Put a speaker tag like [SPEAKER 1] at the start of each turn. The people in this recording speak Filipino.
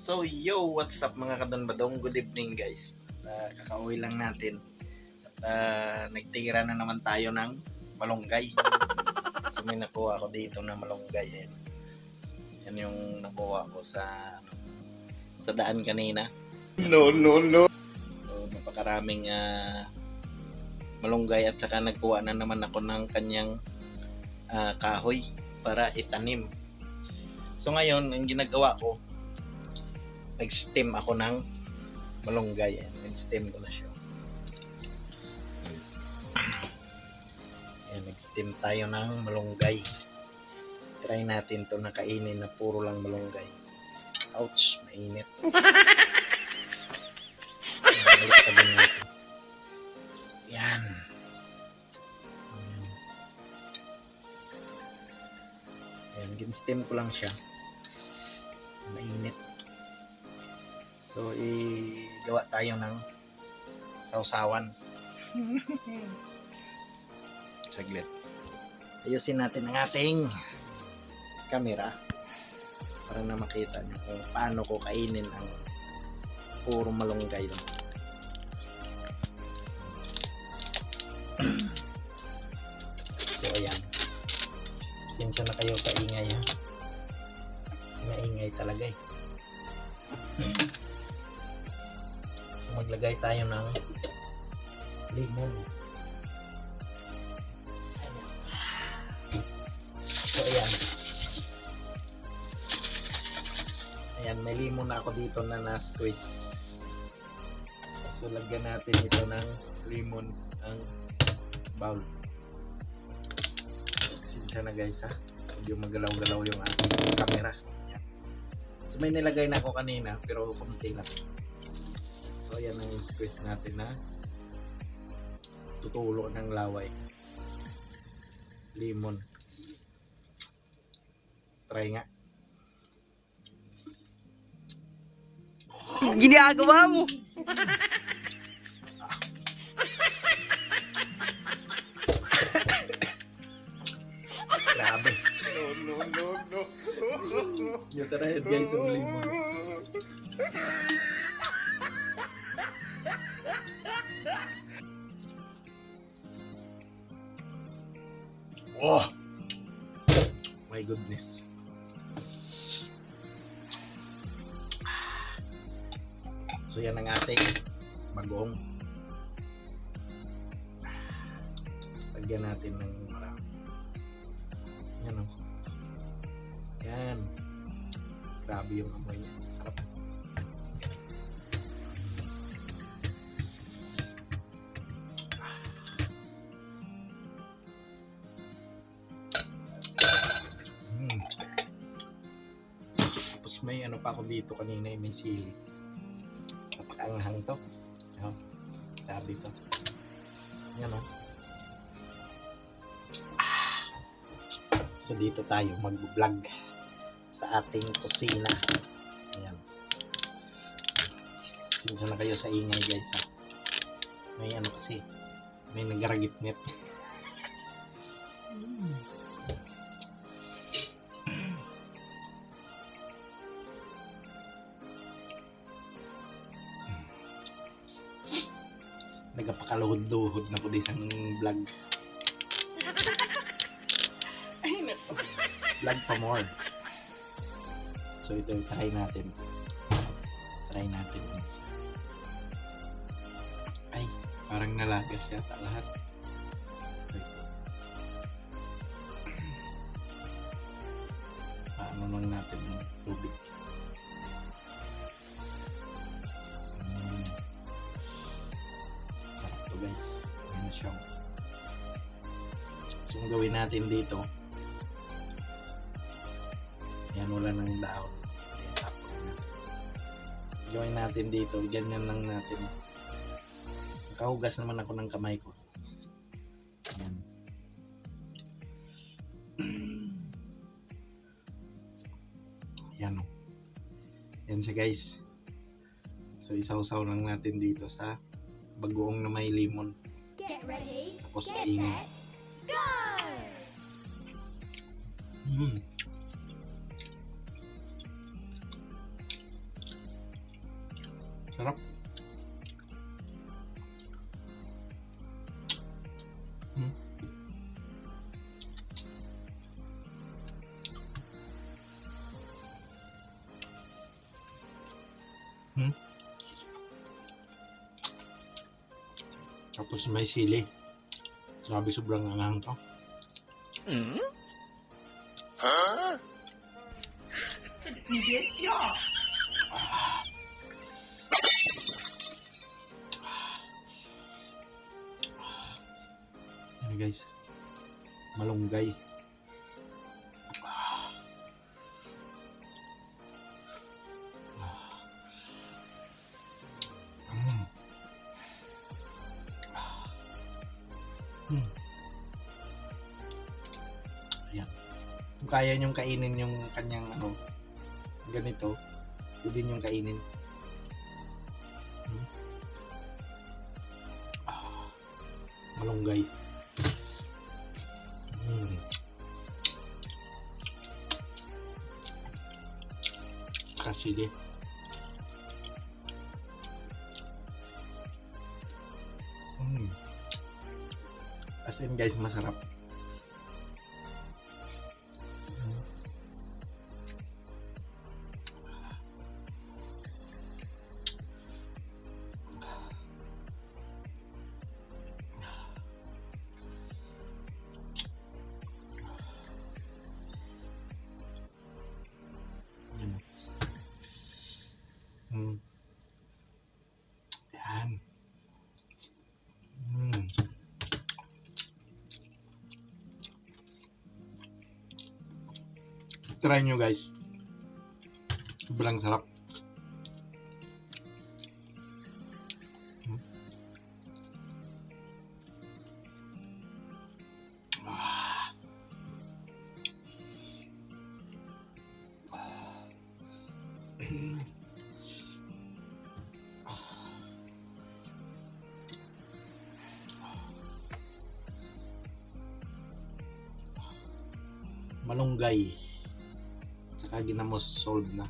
[SPEAKER 1] So yo, what's up mga kadonbadong? Good evening guys. Kakauwi lang natin. Nagtira na naman tayo ng malunggay. So may nakuha ko dito na malunggay. Yan yung nakuha ko sa daan kanina. No. So napakaraming malunggay at saka nagkuha na naman ako ng kanyang kahoy para itanim. So ngayon, ang ginagawa ko, nag-stem ako ng malunggay. Nag-stem ko na siya. Ayan, nag-stem tayo ng malunggay. Try natin to na kainin na puro lang malunggay. Ouch, mainit. Balik ka din natin. Yan. Ayan, gin-stem ko lang siya. Mainit. So, igawa tayo ng sausawan. Saglit. Ayusin natin ang ating camera para na makita nyo kung paano ko kainin ang puro malunggay lang. So, ayan. Pasensya na kayo sa ingay ha. Kasi maingay talaga eh. So maglagay tayo ng lemon. So ayan. Ayan, may lemon na ako dito na na-squeeze. So lagyan natin ito ng lemon ang bowl. Pasensya na guys ha. Medyo magalaw-galaw yung ating camera. So may nilagay na ako kanina pero konti na. So ayan ang squeeze natin na tutulo ng laway. Lemon. Try nga.
[SPEAKER 2] Ginagawa mo.
[SPEAKER 1] Grabe. No. Yung tarahin guys ang lemon. Oh my goodness. So yan ang ating bagoong. Lagyan natin ng marami. Yan o. Yan. Grabe yung amoy niya. Sarap. Tapos may ano pa ako dito kanina, may sili. Napakaanghang to. Grabe to. Yan o. So dito tayo mag-vlog sa ating kusina. Ayan. Sinsa na kayo sa ingay guys ha. May ano kasi, may nagaragitnet. Nagapakaluhod-luhod na po din ang vlog. Vlog pa more. So ito, try natin. Ay, parang nalagas yata lahat. Paano lang natin ng tubig. Sarap to guys. Ayan na siya. So ang gawin natin dito, yan, wala nang daon. Ayan, tapos na. Gawin natin dito, ganyan lang natin. Nakahugas naman ako ng kamay ko. Ayan. Ayan o. Ayan siya guys. So isaw-saw lang natin dito sa bagoong na may lemon.
[SPEAKER 3] Get ready,
[SPEAKER 1] Tapos
[SPEAKER 3] get
[SPEAKER 1] kainin.
[SPEAKER 3] set, go!
[SPEAKER 1] Sarap. Tapos may sili. Sabi sobrang anghang to. Ano guys? Malunggay. Ayan. Kung kaya nyong kainin yung kanyang ano, ganito, pwede nyong kainin. Malunggay. Kasili. As in guys, masarap. Yan. Try nyo guys. Sobrang sarap. Malunggay. Saka ginamos solve na.